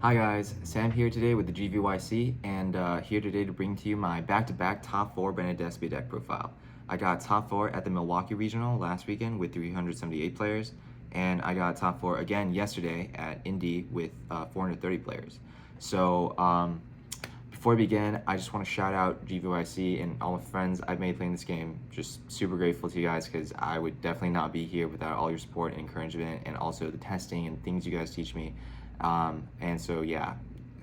Hi guys, Sam here today with the GVYC, and here today to bring to you my back-to-back top 4 branded DESPIA deck profile. I got top 4 at the Milwaukee Regional last weekend with 378 players, and I got top 4 again yesterday at Indy with 430 players. So before we begin, I just want to shout out GVYC and all my friends I've made playing this game. Just super grateful to you guys because I would definitely not be here without all your support and encouragement, and also the testing and things you guys teach me. And so yeah,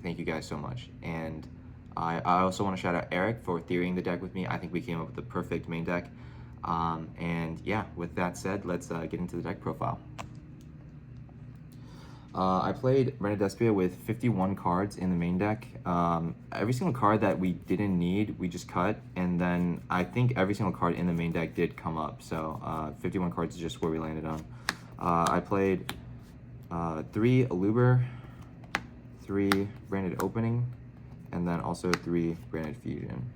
thank you guys so much. And I also want to shout out Eric for theorying the deck with me. I think we came up with the perfect main deck. And yeah, with that said, let's get into the deck profile. I played Branded DESPIA with 51 cards in the main deck. Every single card that we didn't need, we just cut, and then I think every single card in the main deck did come up. So 51 cards is just where we landed on. I played 3 Allure, 3 Branded Opening, and then also 3 Branded Fusion.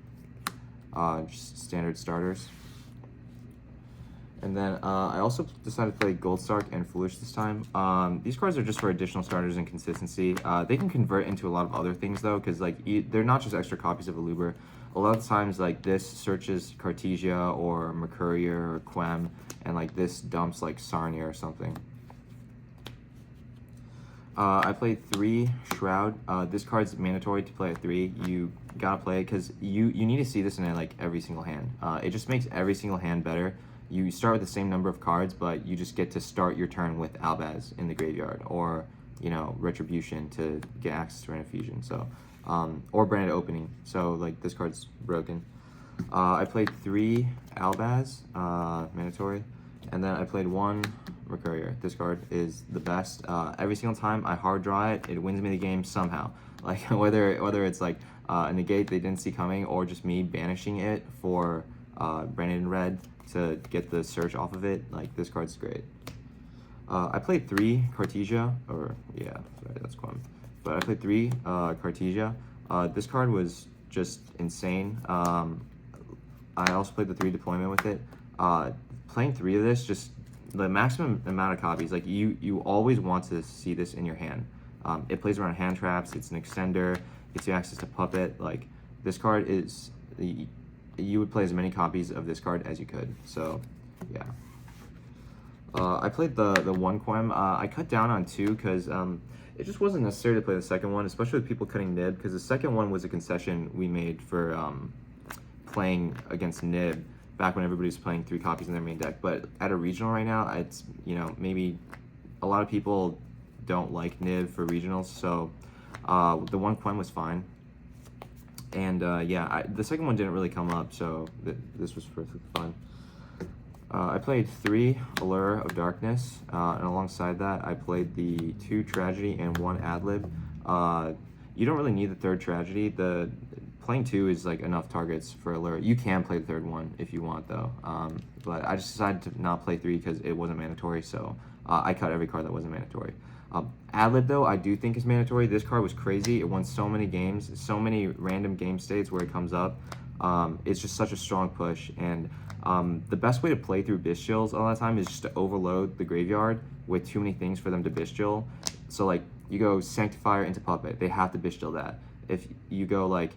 Just standard starters. And then I also decided to play Gold Stark and Foolish this time. These cards are just for additional starters and consistency. They can convert into a lot of other things though, because like they're not just extra copies of Allure. A lot of times like this searches Cartesia or Mercurier or Quem, and like this dumps like Sarnia or something. I played 3 Shroud. This card's mandatory to play at 3. You gotta play it because you need to see this in like every single hand. It just makes every single hand better. You start with the same number of cards, but you just get to start your turn with Albaz in the graveyard, or Retribution to get access to Branded Fusion. So, or Branded Opening. So like this card's broken. I played 3 Albaz, mandatory, and then I played 1 Mercurier. This card is the best. Every single time I hard draw it, it wins me the game somehow. Like whether it's like a negate they didn't see coming, or just me banishing it for Branded in red to get the search off of it. Like this card's great. I played 3 Cartesia, or yeah, sorry, that's Quem. But I played 3 Cartesia. This card was just insane. I also played the 3 deployment with it. Playing 3 of this, just the maximum amount of copies. Like you always want to see this in your hand. It plays around hand traps. It's an extender. Gets you access to puppet. Like this card is you would play as many copies of this card as you could. So yeah. I played the 1 Quem. I cut down on 2 because it just wasn't necessary to play the second one, especially with people cutting Nib, because the second one was a concession we made for playing against Nib back when everybody was playing 3 copies in their main deck. But at a regional right now, it's maybe a lot of people don't like Nib for regionals, so the 1 Quem was fine. And yeah, the second one didn't really come up, so this was perfectly fun. I played 3 Allure of Darkness, and alongside that, I played the 2 Tragedy and 1 Adlib. You don't really need the 3rd Tragedy. Playing 2 is like enough targets for Allure. You can play the 3rd one if you want though, but I just decided to not play 3 because it wasn't mandatory, so I cut every card that wasn't mandatory. Adlib though, I do think is mandatory. This card was crazy. It won so many games, so many random game states where it comes up. It's just such a strong push, and the best way to play through Bestials a lot of time is just to overload the graveyard with too many things for them to Bestial. So like you go Sanctifier into Puppet, they have to Bestial that. If you go like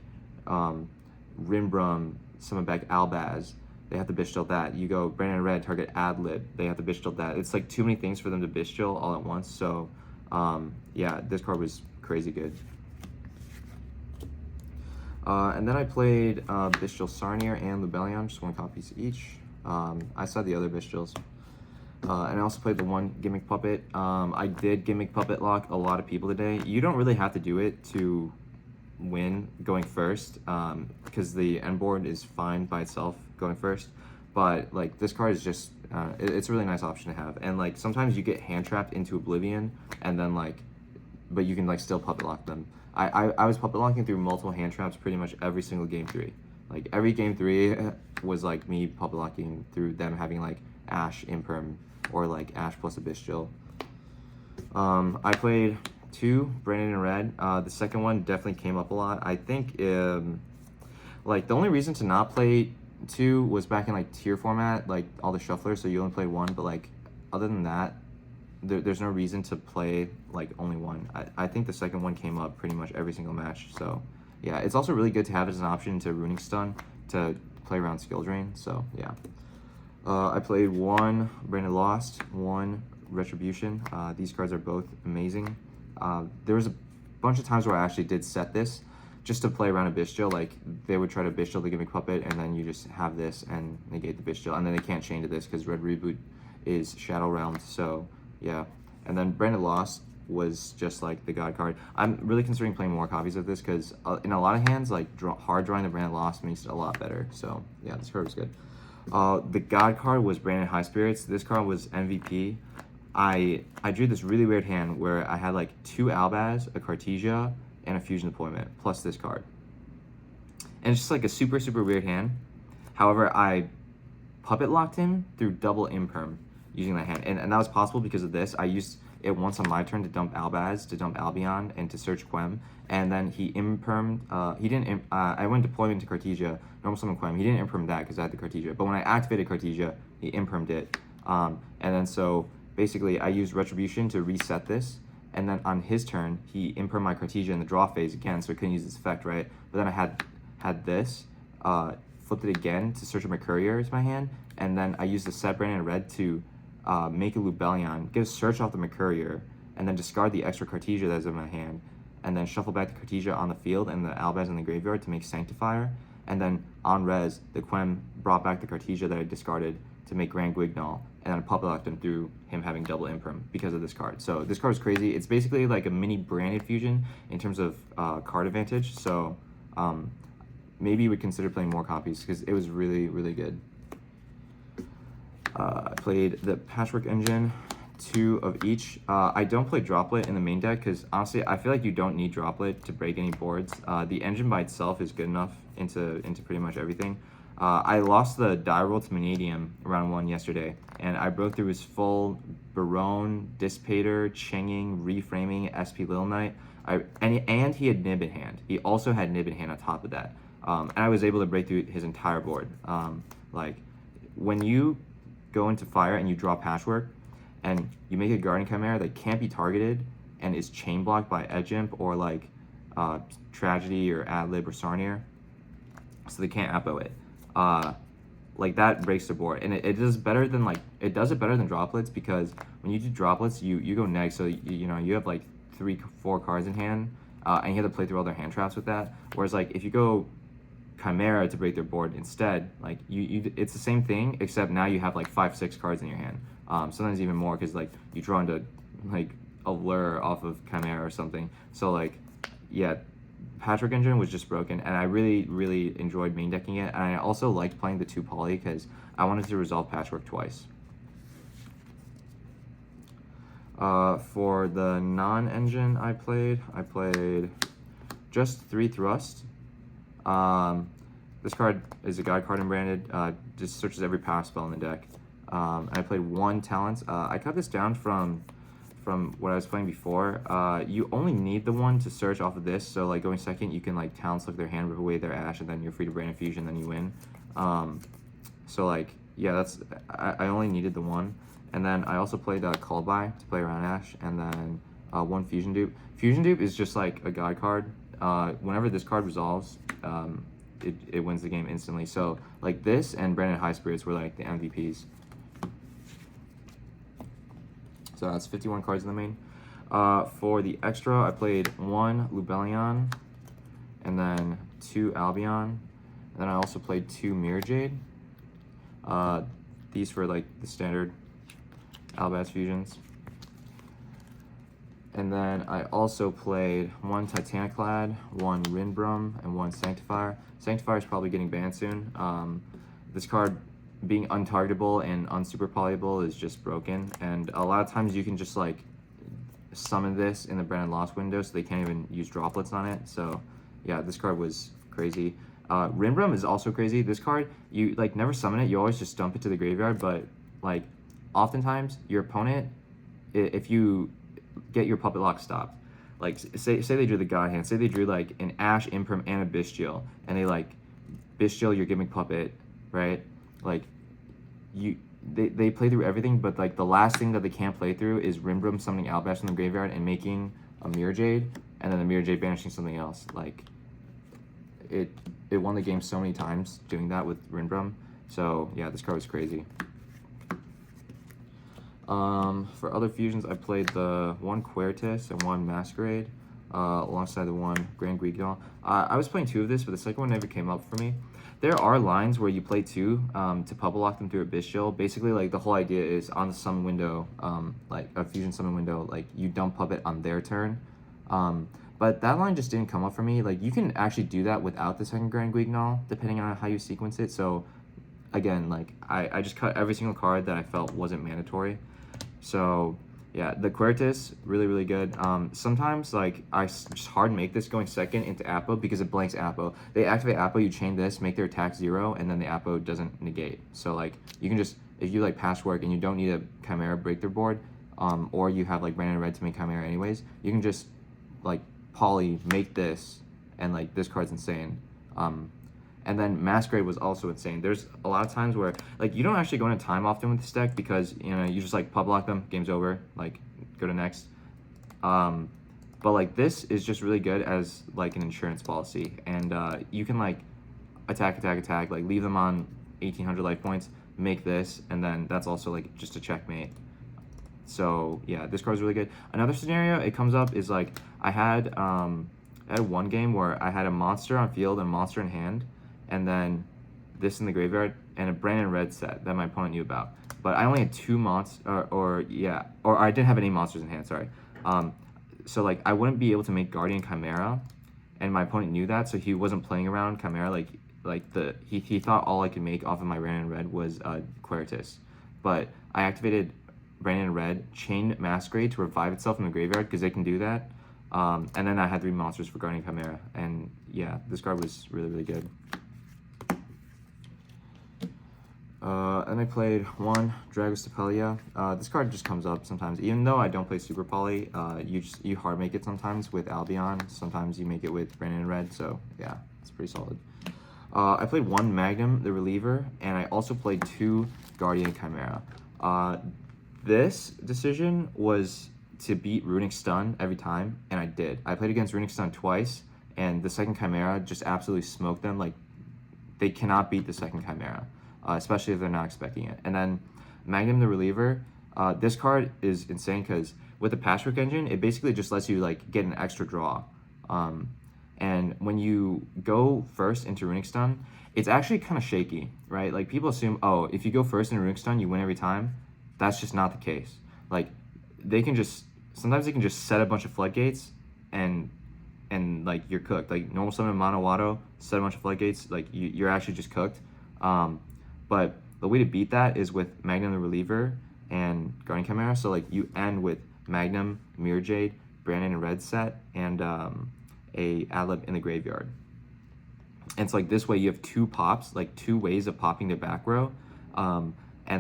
Rimbrum, summon back Albaz, they have to Bestial that. You go Branded Red, target Adlib, they have to Bestial that. It's like too many things for them to Bestial all at once. So yeah, this card was crazy good. And then I played Bestial Sarnier and Lubellion, just 1 copies each. I saw the other Bestials. And I also played the 1 Gimmick Puppet. I did Gimmick Puppet lock a lot of people today. You don't really have to do it to win going first, because the end board is fine by itself going first. But like this card is just, it's a really nice option to have. And like sometimes you get hand trapped into Oblivion, and then like, but you can like still puppet lock them. I was puppet locking through multiple hand traps pretty much every single game 3. Like every game 3 was like me puppet locking through them having like Ash Imperm or like Ash plus a Bestial. I played 2 Branded in red. The second one definitely came up a lot. I think like the only reason to not play 2 was back in like tier format, like all the shufflers, so you only played 1, but like other than that, there's no reason to play like only one. I think the second one came up pretty much every single match. So yeah, it's also really good to have as an option to Runestun to play around skill drain. So yeah, I played one Branded Lost, one Retribution. These cards are both amazing. There was a bunch of times where I actually did set this just to play around a Bestial. Like they would try to Bestial the Gimmick Puppet, and then you just have this and negate the Bestial, and then they can't chain to this because Red Reboot is Shadow Realmed. So yeah, and then Branded Lost was just like the God card. I'm really considering playing more copies of this because in a lot of hands, like hard drawing the Branded Lost makes it a lot better. So yeah, this card was good. The God card was Branded High Spirits. This card was MVP. I drew this really weird hand where I had like 2 Albaz, a Cartesia, and a Fusion Deployment, plus this card. And it's just like a super, super weird hand. However, I puppet locked him through double imperm using that hand. And that was possible because of this. I used it once on my turn to dump Albaz, to dump Albion, and to search Quem. And then he impermed, I went deployment to Cartesia, normal summon Quem. He didn't imperm that because I had the Cartesia. But when I activated Cartesia, he impermed it. And then so basically I used Retribution to reset this. And then on his turn, he impermed my Cartesia in the draw phase again, so I couldn't use this effect, right? But then I had this, flipped it again to search my Courier to my hand, and then I used the set Branded Red to make a Lubellion, get a search off the Mercurier, and then discard the extra Cartesia that's in my hand, and then shuffle back the Cartesia on the field and the Albaz in the graveyard to make Sanctifier, and then on res, the Quem brought back the Cartesia that I discarded to make Grand Guignol, and then puppet locked him through him having double imperm because of this card. So this card is crazy. It's basically like a mini branded fusion in terms of card advantage. So maybe you would consider playing more copies because it was really, really good. I played the Patchwork Engine, 2 of each. I don't play Droplet in the main deck because honestly, I feel like you don't need Droplet to break any boards. The engine by itself is good enough into pretty much everything. I lost the die roll to Vanadium round 1 yesterday, and I broke through his full Barone, Dissipator, Changing, Reframing, SP Little Knight. And he had Nib in hand. He also had Nib in hand on top of that. And I was able to break through his entire board. Like, when you go into Fire and you draw Patchwork, and you make a Guardian Chimera that can't be targeted and is chain blocked by Edge Imp or like Tragedy or Adlib or Sarnier, so they can't Apo it. Like that breaks the board, and it does better than it does it better than Droplets because when you do Droplets, you go neg, so you have like 3-4 cards in hand, and you have to play through all their hand traps with that. Whereas like if you go Chimera to break their board instead, like it's the same thing except now you have like 5-6 cards in your hand. Sometimes even more because like you draw into like Allure off of Chimera or something. So like yeah. Patchwork Engine was just broken, and I really, really enjoyed main decking it. And I also liked playing the 2 poly because I wanted to resolve Patchwork twice. For the non-engine I played just 3 Thrust. This card is a God card and branded, just searches every power spell in the deck. I played 1 Talents. I cut this down from what I was playing before. You only need the 1 to search off of this, so like going second, you can like Talent Select their hand, rip away their Ash, and then you're free to Brand Fusion, then you win. So like, yeah, I only needed the 1. And then I also played Called By to play around Ash, and then 1 Fusion Dupe. Fusion Dupe is just like a God card. Whenever this card resolves, it wins the game instantly. So like this and Branded High Spirits were like the MVPs. So that's 51 cards in the main. For the extra, I played 1 Lubellion, and then 2 Albion, and then I also played 2 Mirror Jade. These for like the standard Albaz fusions. And then I also played 1 Titaniclad, 1 Rinbrum, and 1 Sanctifier. Sanctifier is probably getting banned soon. This card being untargetable and unsuper polyable is just broken, and a lot of times you can just like summon this in the Branded Lost window so they can't even use Droplets on it. So yeah, this card was crazy. Rinbrum is also crazy. This card, you like never summon it, you always just dump it to the graveyard, but like oftentimes your opponent, if you get your puppet lock stopped, like say they drew the God hand, say they drew like an Ash, Imperm, and a Bestial, and they like Bestial your Gimmick Puppet, right? Like they play through everything, but like the last thing that they can't play through is Rimbrum summoning Alabaster from the graveyard and making a Mirror Jade, and then the Mirror Jade banishing something else. Like it won the game so many times doing that with Rimbrum. So yeah, this card was crazy. For other fusions, I played the one Quertus and one Masquerade, alongside the one Grand Guignol. I was playing two of this, but the second one never came up for me. There are lines where you play two to puppet lock them through a Bestial. Basically, like the whole idea is on the summon window, like a fusion summon window, like you dump puppet on their turn. But that line just didn't come up for me. Like you can actually do that without the second Grand Guignol, depending on how you sequence it. So again, like I just cut every single card that I felt wasn't mandatory. So yeah, the Quertus, really good. Sometimes like I just hard make this going second into Apo because it blanks Apo. They activate Apo, you chain this, make their attack 0, and then the Apo doesn't negate. So like you can just, if you like Patchwork and you don't need a Chimera breakthrough board, or you have like Brandon Red to make Chimera anyways, you can just like poly, make this, and like this card's insane. And then Masquerade was also insane. There's a lot of times where like you don't actually go into time often with this deck because you know you just like pub lock them, game's over, like go to next. But like this is just really good as like an insurance policy, and you can like attack, like leave them on 1800 life points, make this, and then that's also like just a checkmate. So yeah, this card's really good. Another scenario it comes up is like I had one game where I had a monster on field and a monster in hand, and then this in the graveyard, and a Brandon Red set that my opponent knew about. But I only had 2 monsters, or I didn't have any monsters in hand, sorry. So like I wouldn't be able to make Guardian Chimera, and my opponent knew that, so he wasn't playing around Chimera. He thought all I could make off of my Brandon Red was Quertus. But I activated Brandon Red, chained Masquerade to revive itself in the graveyard, because they can do that. And then I had 3 monsters for Guardian Chimera, and yeah, this card was really good. And I played one Dragostapelia. This card just comes up sometimes, even though I don't play Super Poly. You hard make it sometimes with Albion. Sometimes you make it with Brandon Red. So yeah, it's pretty solid. I played one Magnum, the reliever, and I also played 2 Guardian Chimera. This decision was to beat Runic Stun every time, and I did. I played against Runic Stun twice, and the second Chimera just absolutely smoked them. Like they cannot beat the second Chimera. Especially if they're not expecting it. And then Magnum the Reliever, this card is insane because with the Patchwork Engine, it basically just lets you like get an extra draw. And when you go first into Runic Stun, it's actually kind of shaky, right? Like people assume, oh, if you go first in Runic Stun, you win every time. That's just not the case. Like sometimes they can just set a bunch of floodgates and like you're cooked. Like normal summon Mono Watto, set a bunch of floodgates, like you're actually just cooked. But the way to beat that is with Magnum the Reliever and Guardian Chimera. So like you end with Magnum, Mirror Jade, Brandon and Red set, and a Adlib in the graveyard. And so like this way you have 2 pops, like 2 ways of popping their back row. And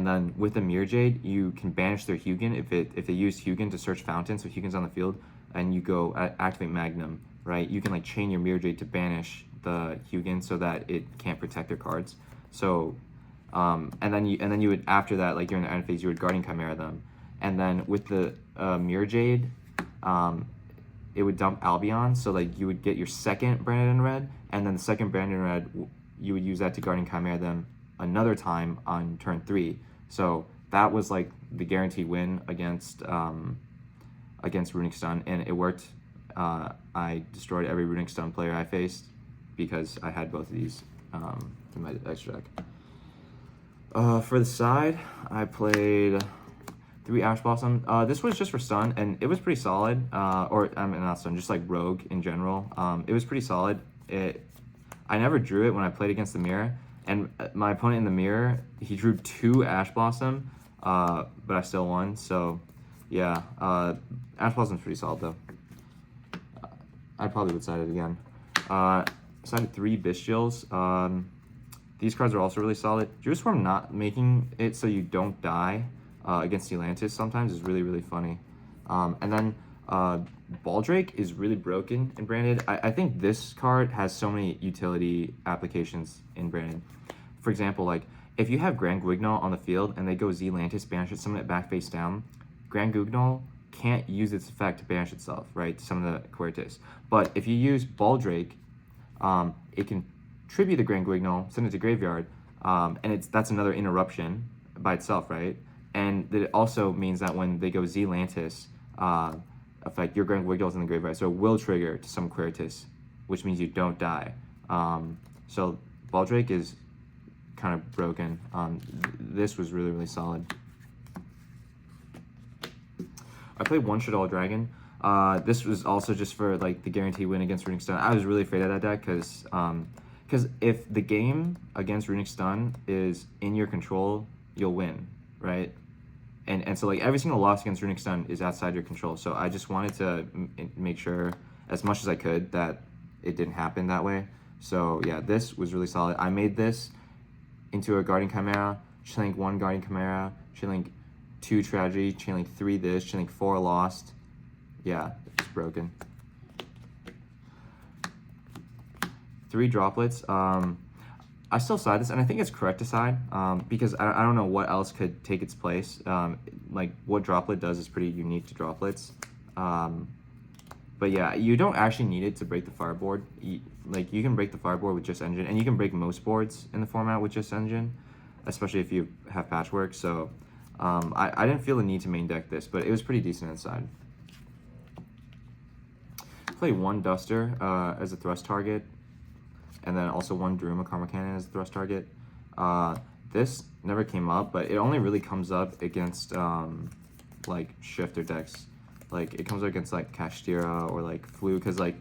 then with the Mirror Jade, you can banish their Hugin if they use Hugin to search Fountain, so Hugin's on the field, and you go activate Magnum, right? You can like chain your Mirror Jade to banish the Hugin so that it can't protect their cards. So and then you would, after that, like during the end phase, you would Guardian Chimera them, and then with the Mirror Jade, it would dump Albion, so like you would get your second Brandon Red, and then the second Brandon Red, you would use that to Guardian Chimera them another time on turn 3. So that was like the guaranteed win against Runic Stun, and it worked. I destroyed every Runic Stun player I faced because I had both of these in my extra deck. For the side, I played 3 Ash Blossom. This was just for stun, and it was pretty solid. Or I mean, not stun, just like rogue in general. It was pretty solid. I never drew it when I played against the mirror, and my opponent in the mirror, he drew 2 Ash Blossom, but I still won. So yeah, Ash Blossom's pretty solid though. I probably would side it again. Sided 3 Bestials. These cards are also really solid. Drew Swarm not making it so you don't die against Atlantis sometimes is really funny. And then Baldrake is really broken in Branded. I think this card has so many utility applications in Branded. For example, like if you have Grand Guignol on the field and they go Zealantis, banish it, summon it back face down, Grand Guignol can't use its effect to banish itself, right? To summon the Quertus. But if you use Baldrake, it can tribute the Grand Guignol, send it to graveyard, and that's another interruption by itself, right? And it also means that when they go Zealantis effect, your Grand Guignol's in the graveyard, so it will trigger to summon Quertus, which means you don't die. So Baldrake is kind of broken. This was really, really solid. I played One Shot All Dragon. This was also just for like the guarantee win against Runic Stun. I was really afraid of that deck because if the game against Runic Stun is in your control, you'll win, right? And so like every single loss against Runic Stun is outside your control. So I just wanted to make sure as much as I could that it didn't happen that way. So yeah, this was really solid. I made this into a Guardian Chimera, Chainlink 1 Guardian Chimera, Chainlink 2 Tragedy, Chainlink 3 this, Chainlink 4 Lost. Yeah, it's broken. 3 Droplets. I still side this, and I think it's correct to side because I don't know what else could take its place. Like, what Droplet does is pretty unique to Droplets. But yeah, you don't actually need it to break the Fireboard. Like, you can break the Fireboard with just Engine, and you can break most boards in the format with just Engine, especially if you have Patchwork. So I didn't feel the need to main deck this, but it was pretty decent inside. Play 1 Duster as a thrust target, and then also 1 Daruma Karma Cannon as a thrust target. This never came up, but it only really comes up against like shifter decks. Like, it comes up against like Kashtira or like Flu, because like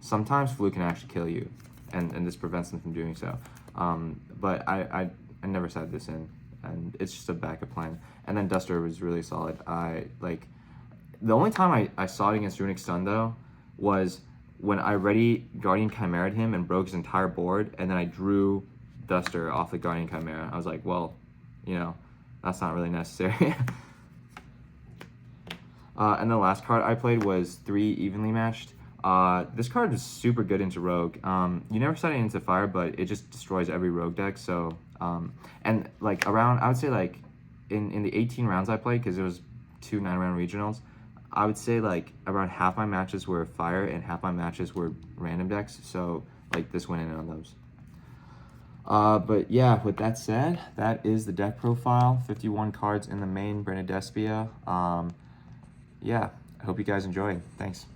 sometimes Flu can actually kill you, and this prevents them from doing so. But I never sat this in, and it's just a backup plan. And then Duster was really solid. The only time I saw it against Runic Stun though was when I ready Guardian Chimera him and broke his entire board, and then I drew Duster off the Guardian Chimera. I was like, well, you know, that's not really necessary. And the last card I played was 3 Evenly Matched. This card is super good into Rogue. You never set it into Fire, but it just destroys every Rogue deck. So, and like around, I would say like in the 18 rounds I played, because it was 2 9-round regionals, I would say like around half my matches were Fire and half my matches were random decks. So like this went in on those. But yeah, with that said, that is the deck profile. 51 cards in the main, Branded DESPIA. Yeah, I hope you guys enjoyed. Thanks.